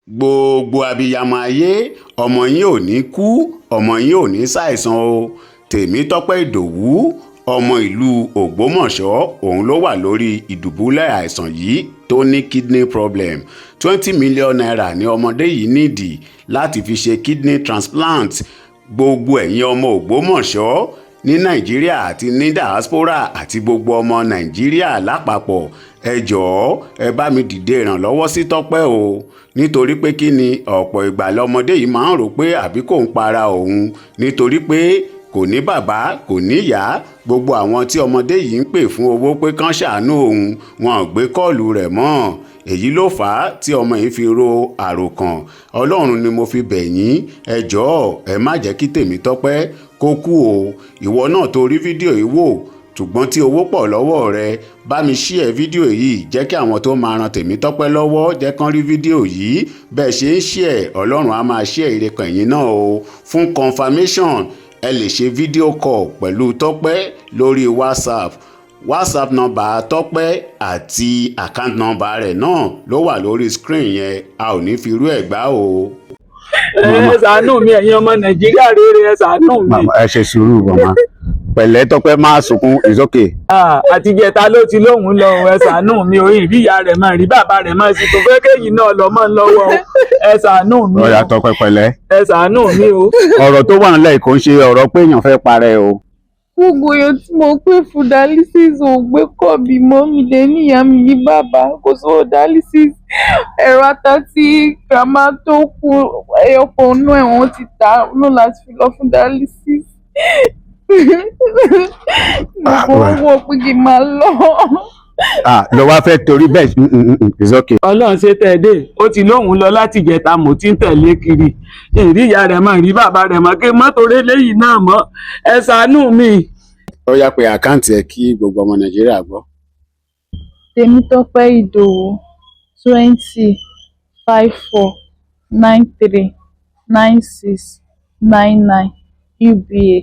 gbogbo abiyamọ ayé ọmọ yín ò ní kú ọmọ yín ò ní ṣàìsàn o. Tèmítọ́pẹ́ Ìdòwú ọmọ ìlú Ògbómọ̀ṣọ́ òun ló wà lórí ìdùbúlẹ̀ àìsàn yìí tó ní kidney problem. 20 million naira ni ọmọdé yìí nídìí láti fi ṣe kidney transplant. Gbogbo ẹ̀yin ọmọ Ògbómọ̀ṣọ́ ní Nàìjíríà àti ní diaspora àti gbogbo ọmọ Nàìjíríà lápapọ̀, ẹ jọ̀ọ́ ẹ bá mi dìde ìrànlọ́wọ́ sí Tọ́pẹ́ o. Nítorí pé kí ni ọ̀pọ̀ ìgbà lọmọdé yìí máa ń rò pé àbí kò ń para òun nítorí pé kò ní bàbá kò ní ìyá. Gbogbo àwọn tí ọmọdé yìí ń pè fún owó pé kán ṣàánú òun wọn ò gbé kọ́ọ̀lù rẹ̀ mọ́. Èyí ló fà á tí ọmọ yìí fi ro àròkàn. Ọlọ́run ni mo fi bẹ̀ yín, ẹ jọ̀ọ́ ẹ má jẹ́ kí Tèmítọ́pẹ́ kó kú o. Ìwọ náà tó rí fídíò yìí wò ṣùgbọ́n tí owó pọ̀ lọ́wọ́ rẹ, bá mi share fídíò yìí, jẹ́ kí àwọn tó máa ran Tèmítọ́pẹ́ lọ́wọ́ jẹ́ kán rí fídíò yìí. Bẹ́ẹ̀ ṣe ń share, Ọlọ́run á máa share ire kan ẹ̀yin náà o. Fún confirmation ẹ lè ṣe fídíò call pẹ̀lú Tọ́pẹ́ lórí WhatsApp nọ́mbà Tọ́pẹ́ àti account nọ́mbà rẹ̀ náà ló wà lórí screen yẹn. A ò ní fi irú ẹ̀ gbá o. Ẹ ṣàánú mi ẹ̀yin ọmọ Nàìjíríà rere, ẹ ṣàánú mi. Ẹ ṣe sùúrù màmá. Pẹ̀lẹ́ Tọ́pẹ́, máa sunkún, it's okay. Àtijẹta ló ti lóhùn lọ, ẹ ṣàánú mi o. Ìrí ìyá rẹ̀ máa rí bàbá rẹ̀ máa sì tó fẹ́ kéyìn náà lọ mọ́ ń lọ́wọ́. Ẹ ṣàánú mi. Ó yá Tọ́pẹ́ pẹ̀lẹ́. Ẹ ṣàánú mi o. Ọ̀rọ̀ tó wà nílẹ̀ kò ń ṣe ọ̀rọ̀ pé èèyàn fẹ́ parẹ́ o. Gbogbo èèyàn tí mo pè fún dialysis ò gbé kọ́ bí mọ́ mi lé níyà mi ní bàbá kò sówó dialysis. Ẹ̀rọ ata tí grandma tó kú ẹyọkọ̀ inú ẹ̀ wọ́n ti tà ló láti fi lọ fún dialysis. Gbogbo owó pé kí n máa lọ. Lọ wá fẹ́ torí bẹ́ẹ̀ it's okay. Ọlọ́run ṣe tẹ̀ dé, ó ti lóhùn lọ láti jẹta mo ti ń tẹ̀lé kiri. Ìrí ìyá rẹ̀ mọ̀, ìrí bàbá rẹ̀ mọ̀ kí mọ́tò rẹ̀ léyìí náà mọ́. Ẹ ṣàánú mi. Ó yá pé àkáǹtì ẹ kí gbogbo ọmọ Nàìjíríà gbọ́. Tèmítọ́pẹ́ Ìdòwú 20 54 93 96 99 UBA